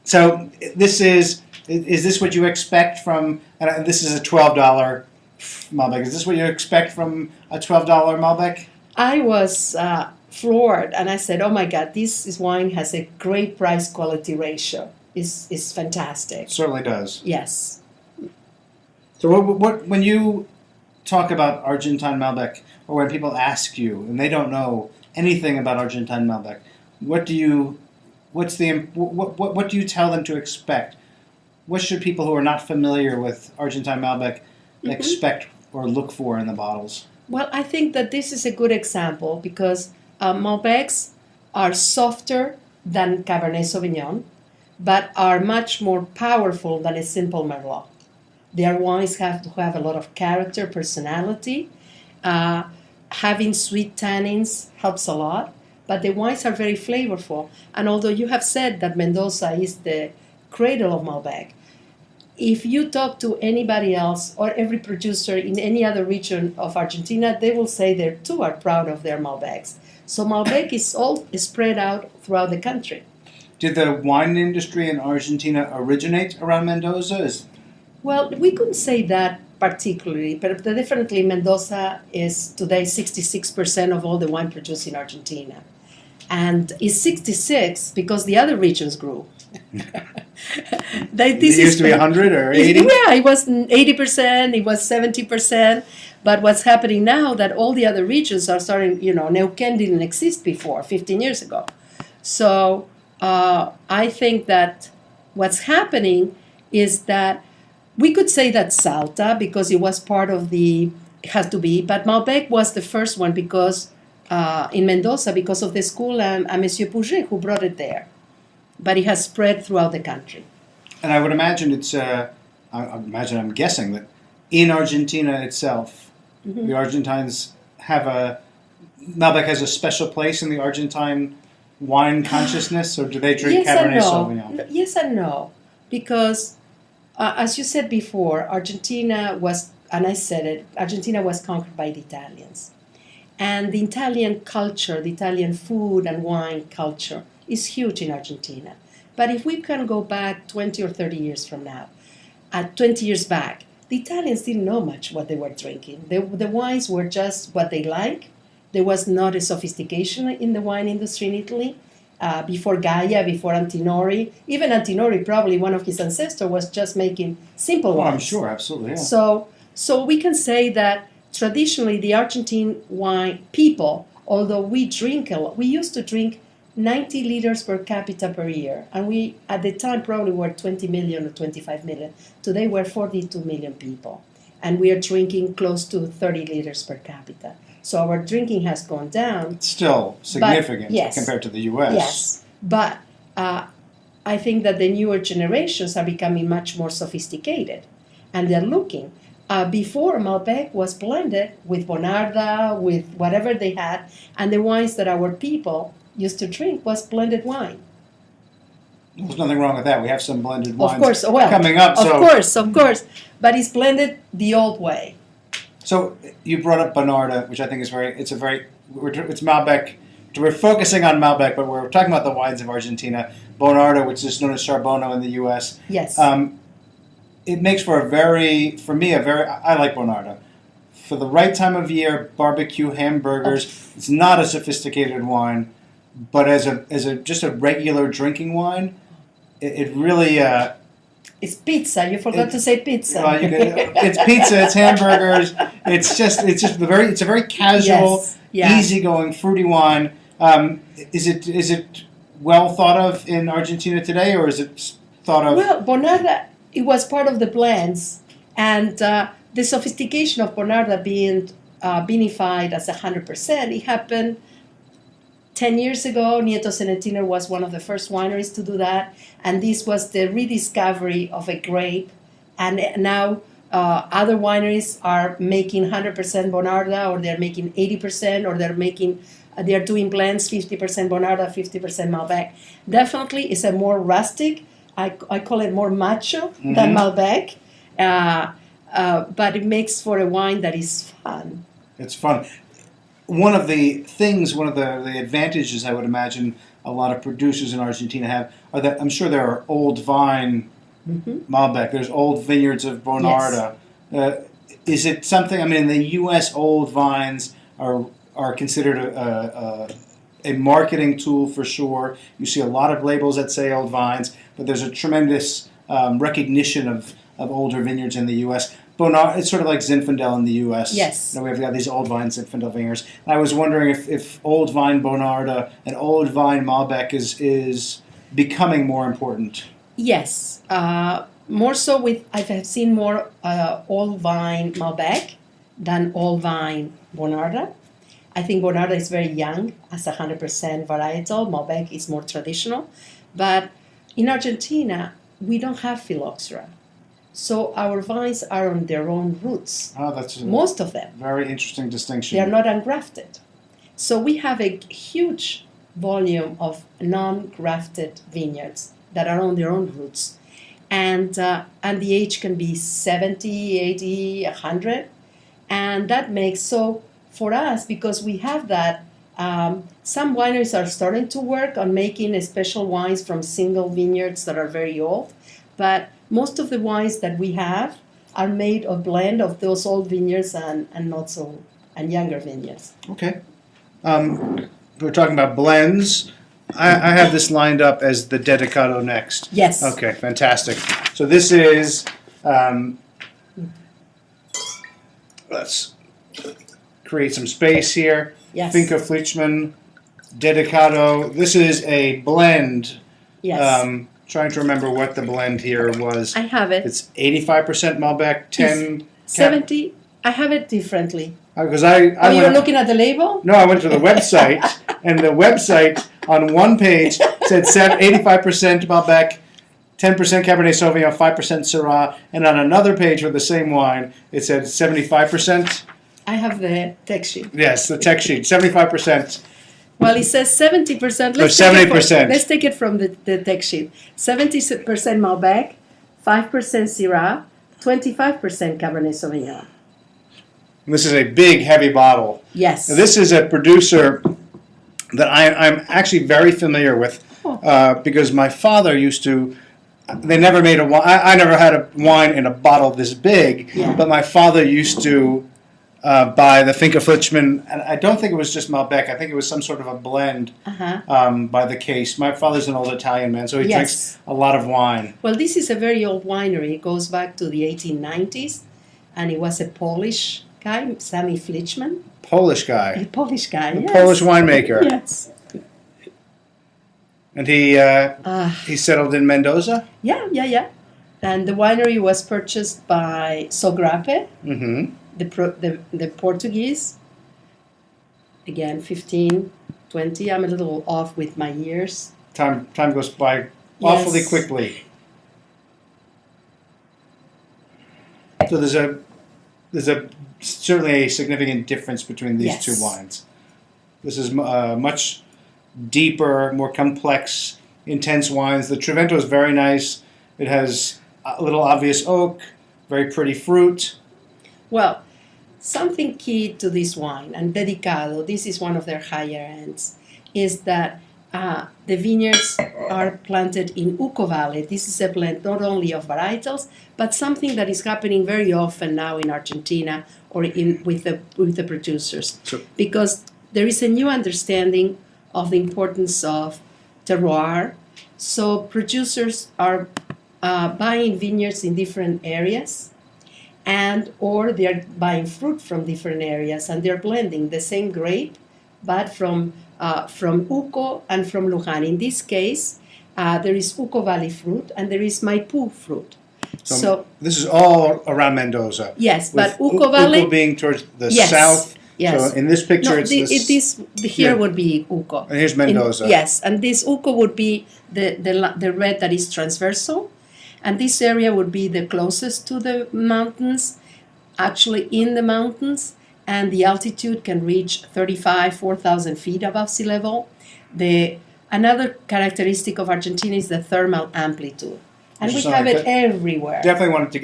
So is this what you expect from? And this is a $12 Malbec. Is this what you expect from a $12 Malbec? I was floored, and I said, "Oh my God, this wine has a great price-quality ratio. It's fantastic." It certainly does. Yes. So what when you talk about Argentine Malbec, or when people ask you and they don't know anything about Argentine Malbec, what do you tell them to expect? What should people who are not familiar with Argentine Malbec expect or look for in the bottles? Well, I think that this is a good example because Malbecs are softer than Cabernet Sauvignon, but are much more powerful than a simple Merlot. Their wines have to have a lot of character, personality. Having sweet tannins helps a lot, but the wines are very flavorful. And although you have said that Mendoza is the cradle of Malbec, if you talk to anybody else or every producer in any other region of Argentina, they will say they too are proud of their Malbecs. So Malbec is all spread out throughout the country. Did the wine industry in Argentina originate around Mendoza? Well, we couldn't say that particularly, but definitely Mendoza is today 66% of all the wine produced in Argentina. And it's 66 because the other regions grew. It used to be 100 or 80? Yeah, it was 80%, it was 70%. But what's happening now that all the other regions are starting, Neuquén didn't exist before, 15 years ago. So I think that what's happening is that we could say that Salta, because it was part of it has to be, but Malbec was the first one because in Mendoza because of the school and Monsieur Pouget who brought it there. But it has spread throughout the country. And I would imagine I'm guessing that in Argentina itself, the Argentines Malbec has a special place in the Argentine wine consciousness, or do they drink Cabernet Sauvignon? Yes and no, because as you said before, Argentina was conquered by the Italians. And the Italian culture, the Italian food and wine culture is huge in Argentina. But if we can go back 20 or 30 years from now, 20 years back, the Italians didn't know much what they were drinking. The wines were just what they like. There was not a sophistication in the wine industry in Italy. Before Gaia, before Antinori. Even Antinori, probably one of his ancestors, was just making simple wines. Oh, I'm sure, absolutely. Yeah. So we can say that traditionally the Argentine wine people, although we drink a lot, we used to drink 90 liters per capita per year. And we, at the time, probably were 20 million or 25 million. Today we're 42 million people. And we are drinking close to 30 liters per capita. So our drinking has gone down. It's still significant compared to the U.S. Yes, but I think that the newer generations are becoming much more sophisticated. And they're looking. Before, Malbec was blended with Bonarda, with whatever they had. And the wines that our people used to drink was blended wine. There's nothing wrong with that. We have some blended wines coming up. Of course. But it's blended the old way. So you brought up Bonarda, which I think is it's Malbec. We're focusing on Malbec, but we're talking about the wines of Argentina. Bonarda, which is known as Charbono in the U.S. Yes. It makes for I like Bonarda. For the right time of year, barbecue, hamburgers. It's not a sophisticated wine, but as just a regular drinking wine, it really. It's pizza. You forgot to say pizza. It's pizza. It's hamburgers. It's a very casual, easygoing, fruity wine. Is it well thought of in Argentina today, or is it thought of? Well, Bonarda, it was part of the blends, and the sophistication of Bonarda being vinified as 100%. It happened 10 years ago. Nieto Senetiner was one of the first wineries to do that, and this was the rediscovery of a grape. And now other wineries are making 100% Bonarda, or they're making 80%, or they're doing blends 50% Bonarda, 50% Malbec. Definitely, it's a more rustic. I call it more macho than Malbec, but it makes for a wine that is fun. It's fun. One of the advantages I would imagine a lot of producers in Argentina have are that I'm sure there are old vine Malbec. There's old vineyards of Bonarda. Is it something? I mean, in the U.S., old vines are considered a marketing tool for sure. You see a lot of labels that say old vines, but there's a tremendous recognition of older vineyards in the U.S. Bonarda, it's sort of like Zinfandel in the U.S. Yes. You know, we've got these old vine Zinfandel vineyards. I was wondering if old vine Bonarda and old vine Malbec is becoming more important. Yes, more so with I have seen more old vine Malbec than old vine Bonarda. I think Bonarda is very young as 100% varietal. Malbec is more traditional, but in Argentina we don't have phylloxera, so our vines are on their own roots. Oh, that's most of them. Very interesting distinction. They are not ungrafted, so we have a huge volume of non-grafted vineyards that are on their own roots. And the age can be 70, 80, 100. And that makes, so for us, because we have that, some wineries are starting to work on making special wines from single vineyards that are very old. But most of the wines that we have are made of blend of those old vineyards and not so, and younger vineyards. Okay. We're talking about blends. I have this lined up as the Dedicado next. Yes. Okay, fantastic. So this is, let's create some space here. Yes. Finca Fleischmann, Dedicado. This is a blend. Yes. Trying to remember what the blend here was. I have it. It's 85% Malbec, 10... 70. I have it differently. Because I Oh, you're looking at the label? No, I went to the website, and the website on one page said 85% Malbec, 10% Cabernet Sauvignon, 5% Syrah, and on another page with the same wine, it said 75%. I have the text sheet. Yes, the text sheet, 75%. Well, it says 70%. No, 70%. Let's take it from the text sheet. 70% Malbec, 5% Syrah, 25% Cabernet Sauvignon. And this is a big, heavy bottle. Yes. Now, this is a producer that I'm actually very familiar with because my father used to. They never made a wine. I never had a wine in a bottle this big, but my father used to buy the Finca Fleischmann, and I don't think it was just Malbec. I think it was some sort of a blend by the case. My father's an old Italian man, so he drinks a lot of wine. Well, this is a very old winery. It goes back to the 1890s, and it was a Polish guy, Sammy Fleischmann. Polish guy. A Polish guy, yes. Polish winemaker. Yes. And he settled in Mendoza? Yeah. And the winery was purchased by Sogrape, the Portuguese. Again, 15, 20. I'm a little off with my years. Time goes by awfully quickly. So there's certainly a significant difference between these two wines. This is much deeper, more complex, intense wines. The Trivento is very nice. It has a little obvious oak, very pretty fruit. Well, something key to this wine, and Dedicado, this is one of their higher ends, is that the vineyards are planted in Uco Valley. This is a blend not only of varietals, but something that is happening very often now in Argentina or with the producers. Because there is a new understanding of the importance of terroir. So producers are buying vineyards in different areas, or they're buying fruit from different areas, and they're blending the same grape, but from Uco and from Luján. In this case, there is Uco Valley fruit and there is Maipú fruit. So this is all around Mendoza. Yes, but Uco Valley... Uco being towards the south. Yes. So in this picture, here would be Uco. And here's Mendoza. Yes, and this Uco would be the red that is transversal. And this area would be the closest to the mountains, actually in the mountains. And the altitude can reach 4,000 feet above sea level. Another characteristic of Argentina is the thermal amplitude. And we have it everywhere. Definitely wanted to